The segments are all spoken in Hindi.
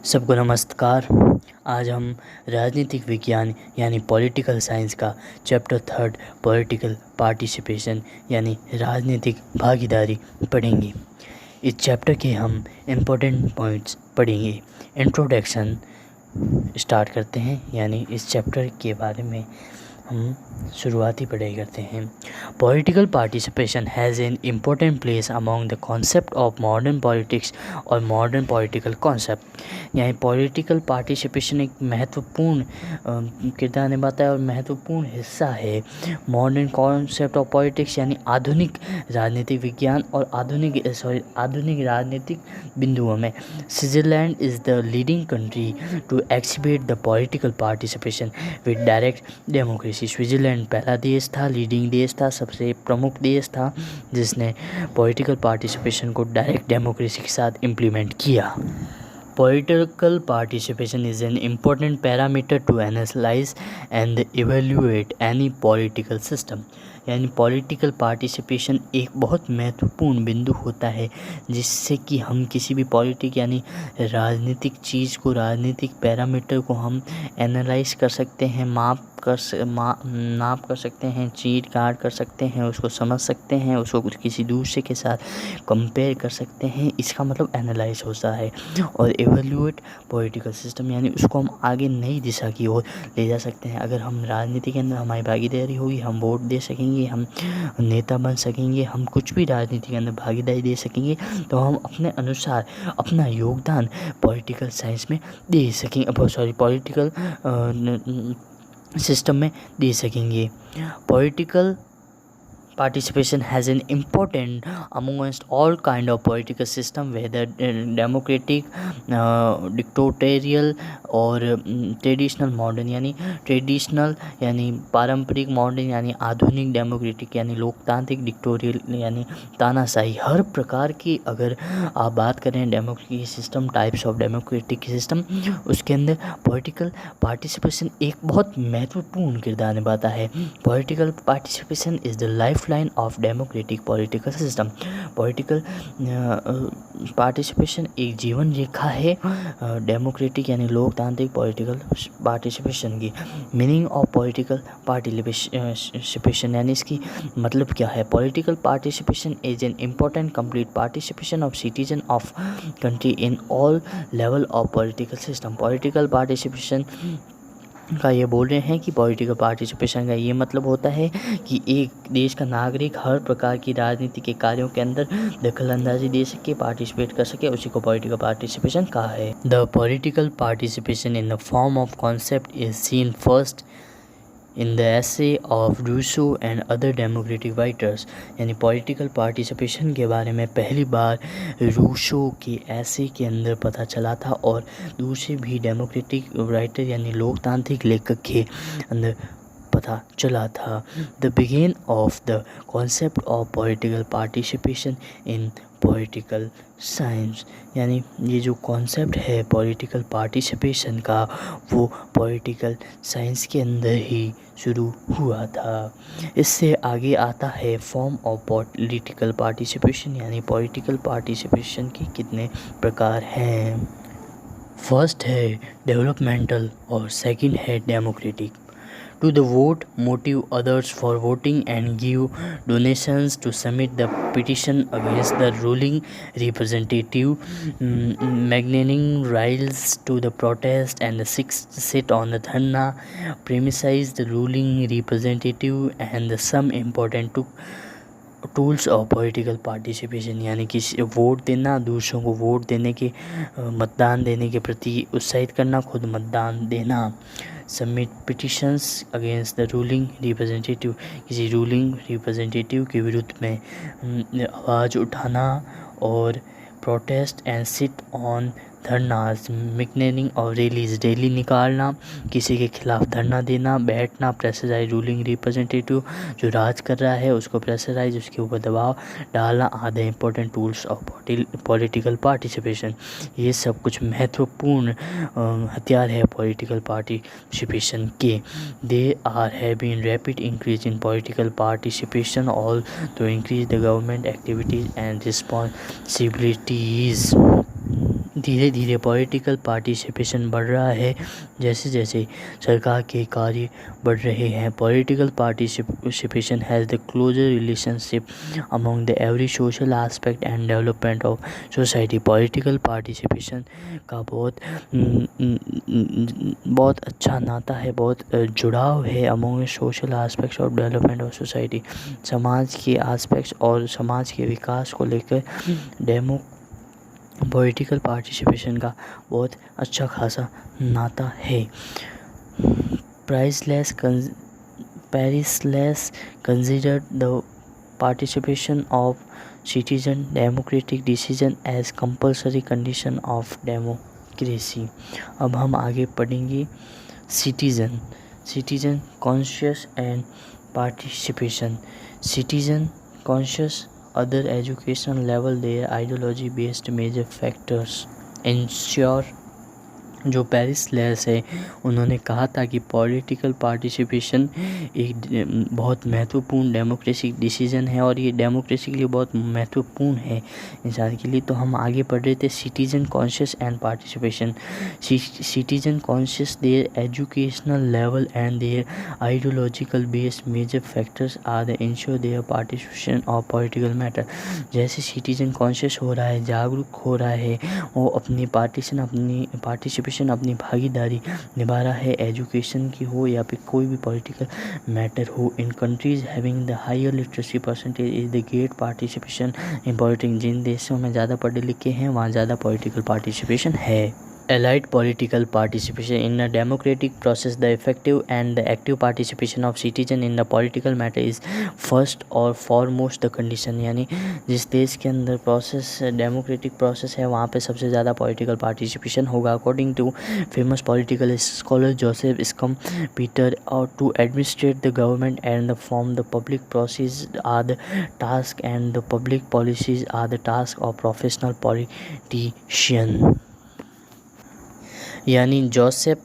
सबको नमस्कार। आज हम राजनीतिक विज्ञान यानी पॉलिटिकल साइंस का चैप्टर 3 पॉलिटिकल पार्टिसिपेशन यानी राजनीतिक भागीदारी पढ़ेंगे। इस चैप्टर के हम इम्पोर्टेंट पॉइंट्स पढ़ेंगे। इंट्रोडक्शन स्टार्ट करते हैं, यानी इस चैप्टर के बारे में हम शुरुआती पढ़ाई करते हैं। Political participation has an important place among the concept of modern politics और मॉडर्न पॉलिटिकल कॉन्सेप्ट। यानी पॉलिटिकल पार्टिसिपेशन एक महत्वपूर्ण किरदार निभाता है और महत्वपूर्ण हिस्सा है मॉडर्न कॉन्सेप्ट ऑफ पॉलिटिक्स यानी आधुनिक राजनीतिक विज्ञान और आधुनिक राजनीतिक बिंदुओं में। Switzerland is the leading country to exhibit the political participation with direct democracy. Switzerland पहला देश था, लीडिंग देश था, सबसे प्रमुख देश था जिसने पॉलिटिकल पार्टिसिपेशन को डायरेक्ट डेमोक्रेसी के साथ इम्प्लीमेंट किया। Political participation is an important parameter to analyze and evaluate any political system। यानी पॉलिटिकल पार्टिसिपेशन एक बहुत महत्वपूर्ण बिंदु होता है जिससे कि हम किसी भी पॉलिटिक यानी राजनीतिक चीज़ को, राजनीतिक पैरामीटर को हम एनालाइज कर सकते हैं, नाप कर सकते हैं, चीट काट कर सकते हैं, उसको समझ सकते हैं, उसको किसी दूसरे के साथ कंपेयर कर सकते हैं। इसका मतलब एनालाइज होता है। और एवेल्यूएट पॉलिटिकल सिस्टम यानी उसको हम आगे नई दिशा की ओर ले जा सकते हैं। अगर हम राजनीति के अंदर हमारी भागीदारी होगी, हम वोट दे सकेंगे, हम नेता बन सकेंगे, हम कुछ भी राजनीति के अंदर भागीदारी दे सकेंगे तो हम अपने अनुसार अपना योगदान पॉलिटिकल साइंस में दे सकेंगे, पॉलिटिकल सिस्टम में दे सकेंगे। Political participation has an important amongst all kind of political system, whether democratic, dictatorial और ट्रेडिशनल मॉडर्न। यानी ट्रेडिशनल यानी पारंपरिक, मॉडर्न यानी आधुनिक, डेमोक्रेटिक यानी लोकतांत्रिक, डिक्टोरियल यानी तानाशाही। हर प्रकार की अगर आप बात करें democratic system, types of democratic system, उसके अंदर पॉलिटिकल पार्टिसिपेशन एक बहुत महत्वपूर्ण किरदार निभाता है। Political participation is the lifeline of democratic political system. Political participation एक जीवन रेखा है डेमोक्रेटिक यानी लोकतांत्रिक पॉलिटिकल पार्टिसिपेशन की। मीनिंग ऑफ पॉलिटिकल पार्टिसिपेशन यानी इसकी मतलब क्या है। Political participation is an important complete participation of citizen of country in all level of political system. Political participation का ये बोल रहे हैं कि पॉलिटिकल पार्टिसिपेशन का ये मतलब होता है कि एक देश का नागरिक हर प्रकार की राजनीति के कार्यों के अंदर दखल अंदाजी दे सके, पार्टिसिपेट कर सके, उसी को पॉलिटिकल पार्टिसिपेशन कहा है। The political participation in the form of concept is seen first in the essay of Rousseau and other democratic writers. यानी पॉलिटिकल पार्टिसिपेशन के बारे में पहली बार रूसो के एसे के अंदर पता चला था और दूसरे भी डेमोक्रेटिक राइटर यानी लोकतांत्रिक लेखक के अंदर पता चला था। The begin of the concept of political participation in political science. यानी ये जो कॉन्सेप्ट है पॉलिटिकल पार्टिसिपेशन का वो पॉलिटिकल साइंस के अंदर ही शुरू हुआ था। इससे आगे आता है फॉर्म ऑफ पॉलिटिकल पार्टिसिपेशन यानी पॉलिटिकल पार्टिसिपेशन के कितने प्रकार हैं। फर्स्ट है डेवलपमेंटल और सेकंड है democratic. To the vote, motive others for voting and give donations to submit the petition against the ruling representative. Magnaniming rise to the protest and the sixth sit on the dharna premises the ruling representative and some important tools of political participation. यानी किसी वोट देना, दूसरों को वोट देने के, मतदान देने के प्रति उत्साहित करना, खुद मतदान देना। Submit petitions against the ruling representative, किसी रूलिंग रिप्रेजेंटेटिव के विरुद्ध में आवाज़ उठाना। और protest and sit on dharnas, मिकनेरिंग और रैली निकालना, किसी के खिलाफ धरना देना, बैठना, प्रेशराइज रूलिंग रिप्रेजेंटेटिव जो राज कर रहा है उसको प्रेशराइज, उसके ऊपर दबाव डालना, आधे important tools of political participation. ये सब कुछ महत्वपूर्ण हथियार है पॉलिटिकल पार्टिसिपेशन के। They are have been rapid increase in political participation all to increase the government activities and responsibilities. धीरे धीरे पॉलिटिकल पार्टिसिपेशन बढ़ रहा है जैसे जैसे सरकार के कार्य बढ़ रहे हैं। Political participation has the closer relationship among the every social aspect and development of society. Political participation का बहुत अच्छा नाता है, बहुत जुड़ाव है among social aspects of development of society. समाज के एस्पेक्ट्स और समाज के विकास को लेकर पॉलिटिकल पार्टिसिपेशन का बहुत अच्छा खासा नाता है। Priceless considered the participation of citizen democratic decision as compulsory condition of democracy। अब हम आगे पढ़ेंगे citizen conscious and participation। citizen conscious other education level their ideology based major factors ensure। जो पेरिस लेस है उन्होंने कहा था कि पॉलिटिकल पार्टिसिपेशन एक बहुत महत्वपूर्ण डेमोक्रेसी डिसीजन है और ये डेमोक्रेसी के लिए बहुत महत्वपूर्ण है इंसान के लिए। तो हम आगे बढ़ रहे थे citizen conscious and participation. Citizen conscious their educational level and their ideological based major factors are the ensure their participation of political matter. जैसे सिटीजन कॉन्शियस हो रहा है, जागरूक हो रहा है, वो अपनी पार्टिसिपेशन अपनी भागीदारी निभा रहा है, एजुकेशन की हो या फिर कोई भी पॉलिटिकल मैटर हो। In countries having the higher literacy percentage is the great participation in politics. जिन देशों में ज़्यादा पढ़े लिखे हैं वहाँ ज़्यादा पॉलिटिकल पार्टिसिपेशन है। Allied political participation in a democratic process, the effective and the active participation of citizen in the political matter is first और foremost the condition। यानी जिस देश के अंदर प्रोसेस डेमोक्रेटिक प्रोसेस है वहाँ पे सबसे ज़्यादा पॉलिटिकल पार्टिसिपेशन होगा। According to famous political scholar Joseph Schumpeter, और to administrate the government and the form the public process are the task and the public policies are the task of professional politician. यानी जोसेफ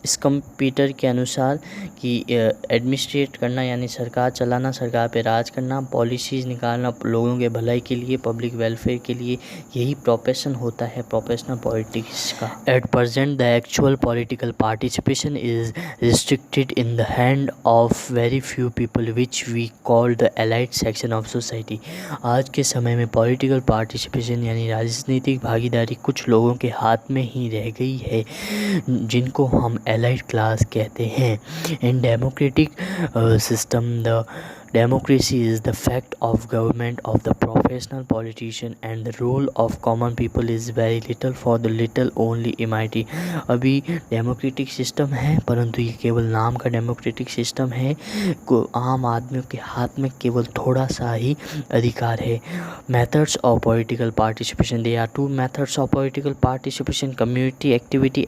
स्कम्पीटर के अनुसार कि एडमिनिस्ट्रेट करना यानी सरकार चलाना, सरकार पे राज करना, पॉलिसीज़ निकालना लोगों के भलाई के लिए, पब्लिक वेलफेयर के लिए, यही प्रोफेशन होता है प्रोफेशनल पॉलिटिक्स का। At present the actual political participation is restricted in the hand of very few people which we call the elite section of society. आज के समय में पॉलिटिकल पार्टिसिपेशन यानी राजनीतिक भागीदारी कुछ लोगों के हाथ में ही रह गई है जिनको हम एलाइट क्लास कहते हैं। In democratic system the democracy is the fact of government of the professional politician and the role of common people is very little for the little only mighty। अभी डेमोक्रेटिक सिस्टम है परंतु ये केवल नाम का डेमोक्रेटिक सिस्टम है, को आम आदमियों के हाथ में केवल थोड़ा सा ही अधिकार है। Methods of political participation, they are two methods of political participation, community activity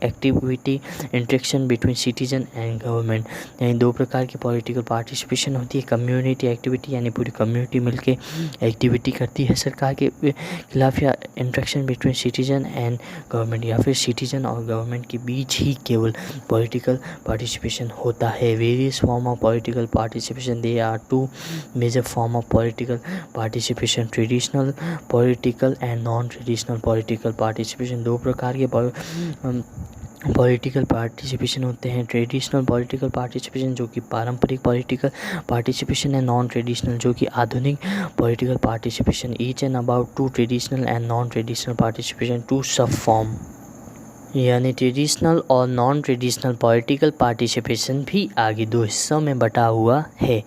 interaction between citizen and government. यानी दो प्रकार की पॉलिटिकल पार्टिसिपेशन होती है। कम्युनिटी एक्टिविटी यानी पूरी कम्युनिटी मिलके एक्टिविटी करती है सरकार के खिलाफ, या interaction between citizen and government, या फिर सिटीजन और गवर्नमेंट के बीच ही केवल पॉलिटिकल पार्टिसिपेशन होता है। Various form of political participation, they are two major form of political participation, traditional political and non traditional political participation. दो प्रकार के पॉलिटिकल पार्टिसिपेशन होते हैं। ट्रेडिशनल पॉलिटिकल पार्टिसिपेशन जो कि पारंपरिक पॉलिटिकल पार्टिसिपेशन है, नॉन ट्रेडिशनल जो कि आधुनिक political participation. Each and about two traditional and non traditional participation two sub form. यानी ट्रेडिशनल और नॉन ट्रेडिशनल पॉलिटिकल पार्टिसिपेशन भी आगे दो हिस्सों में बटा हुआ है।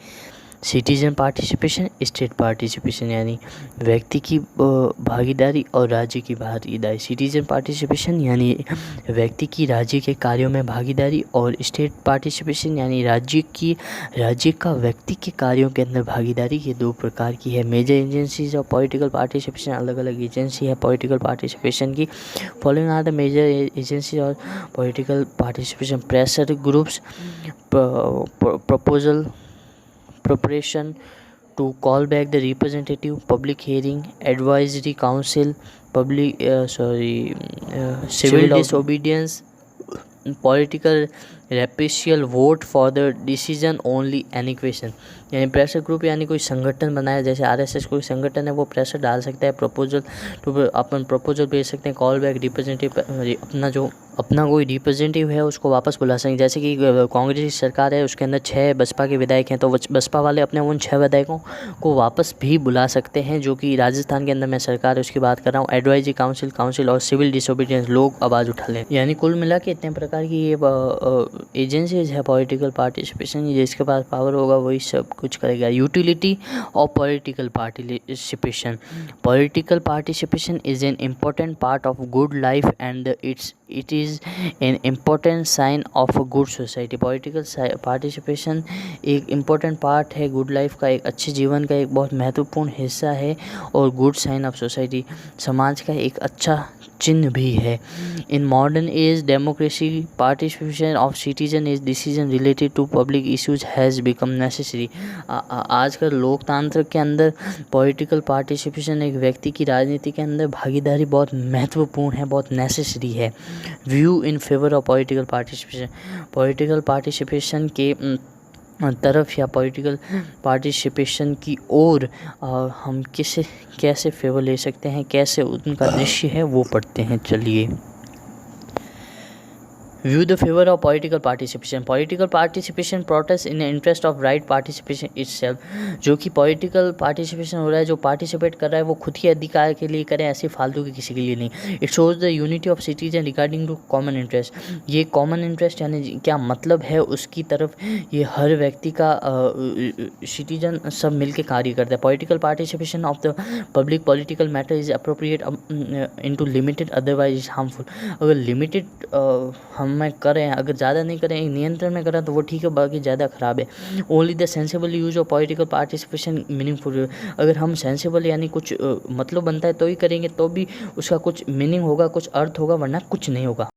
सिटीजन पार्टिसिपेशन, स्टेट पार्टिसिपेशन यानी व्यक्ति की भागीदारी और राज्य की भागीदारी। सिटीजन पार्टिसिपेशन यानी व्यक्ति की राज्य के कार्यों में भागीदारी, और स्टेट पार्टिसिपेशन यानी राज्य का व्यक्ति के कार्यों के अंदर भागीदारी। ये दो प्रकार की है। Major agencies of political participation, अलग अलग एजेंसी है पॉलिटिकल पार्टिसिपेशन की। Following are the major agency of political participation: pressure groups, proposal preparation to call back the representative, public hearing, advisory council, civil disobedience, political रेपिशियल vote for the decision only any question, यानी प्रेशर ग्रुप यानी कोई संगठन बनाया, जैसे आरएसएस कोई संगठन है, वो प्रेशर डाल सकता है, प्रपोजल अपन प्रपोजल भेज सकते हैं, कॉल बैक रिप्रेजेंटेटिव अपना कोई रिप्रेजेंटेटिव है उसको वापस बुला सकते हैं। जैसे कि कांग्रेस की सरकार है, उसके अंदर 6 बसपा के विधायक हैं, तो बसपा वाले अपने उन 6 विधायकों को वापस भी बुला सकते हैं। जो कि राजस्थान के अंदर मैं सरकार है उसकी बात कर रहा हूँ। एडवाइजरी काउंसिल और सिविल डिसोबीडियंस, लोग आवाज़ उठा लें। यानी कुल मिला के इतने प्रकार की ये एजेंसीज है पॉलिटिकल पार्टिसिपेशन, जिसके पास पावर होगा वही सब कुछ करेगा। Utility of political participation. Political participation is an important part of good life and it is an important sign of a good society। Political participation एक इम्पोर्टेंट पार्ट है गुड लाइफ का, एक अच्छे जीवन का एक बहुत महत्वपूर्ण हिस्सा है, और गुड साइन ऑफ सोसाइटी, समाज का एक अच्छा चिन्ह भी है। In modern age democracy participation of citizen is decision related to public issues has become necessary. आजकल लोकतंत्र के अंदर पॉलिटिकल पार्टिसिपेशन, एक व्यक्ति की राजनीति के अंदर भागीदारी बहुत महत्वपूर्ण है, बहुत नेसेसरी है। View in favour of political participation के तरफ या पॉलिटिकल पार्टिसिपेशन की ओर हम कैसे फेवर ले सकते हैं, कैसे उनका दृश्य है वो पढ़ते हैं। चलिए, view the favour of political participation protest in interest of right participation itself. जो कि पॉलिटिकल पार्टिसिपेशन हो रहा है, जो पार्टिसिपेट कर रहा है वो खुद ही अधिकार के लिए करे, ऐसे फालतू के किसी के लिए नहीं। It shows the unity of citizen regarding to common interest. ये कॉमन इंटरेस्ट यानी क्या मतलब है उसकी तरफ ये हर व्यक्ति का सिटीजन सब मिलके कार्य करता है। Political participation of the public political matter is appropriate into limited, otherwise is harmful. अगर लिमिटेड हम करें, अगर ज़्यादा नहीं करें, नियंत्रण में करें तो वो ठीक है, बाकी ज़्यादा ख़राब है। Only the sensible use of political participation meaningful. अगर हम सेंसिबल यानी कुछ मतलब बनता है तो ही करेंगे, तो भी उसका कुछ मीनिंग होगा, कुछ अर्थ होगा, वरना कुछ नहीं होगा।